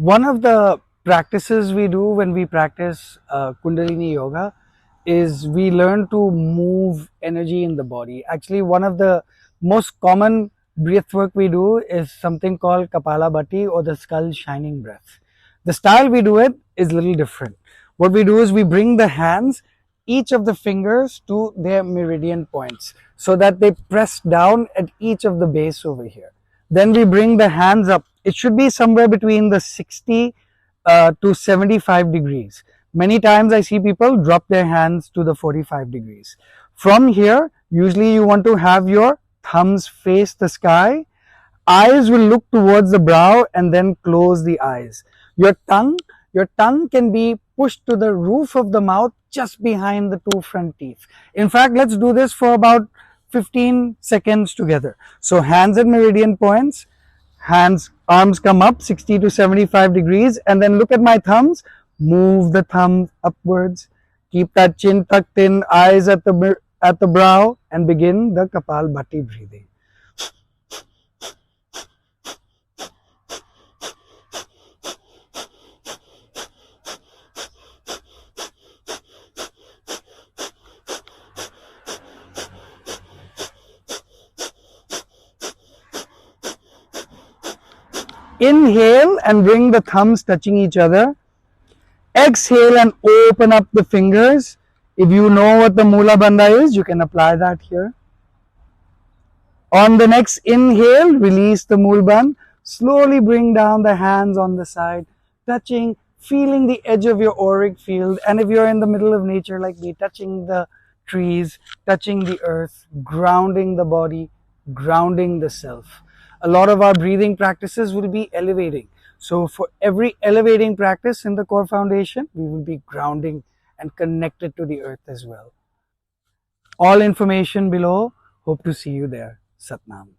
One of the practices we do when we practice Kundalini Yoga is we learn to move energy in the body. Actually, one of the most common breath work we do is something called Kapalabhati, or the skull shining breath. The style we do it is a little different. What we do is we bring the hands, each of the fingers, to their meridian points so that they press down at each of the base over here. Then we bring the hands up. It should be somewhere between the 60 to 75 degrees. Many times I see people drop their hands to the 45 degrees. From here, usually you want to have your thumbs face the sky. Eyes will look towards the brow and then close the eyes. Your tongue can be pushed to the roof of the mouth just behind the two front teeth. In fact, let's do this for about 15 seconds together. So hands at meridian points, arms come up 60 to 75 degrees, and then look at my thumbs. Move the thumb upwards. Keep that chin tucked in, eyes at the brow, and begin the Kapalbhati breathing. Inhale and bring the thumbs touching each other. Exhale and open up the fingers. If you know what the Mula Bandha is, you can apply that here. On the next inhale, release the Mula Bandha. Slowly bring down the hands on the side, touching, feeling the edge of your auric field. And if you're in the middle of nature like me, touching the trees, touching the earth, grounding the body, grounding the self. A lot of our breathing practices will be elevating. So for every elevating practice in the Core Foundation, we will be grounding and connected to the earth as well. All information below. Hope to see you there. Satnam.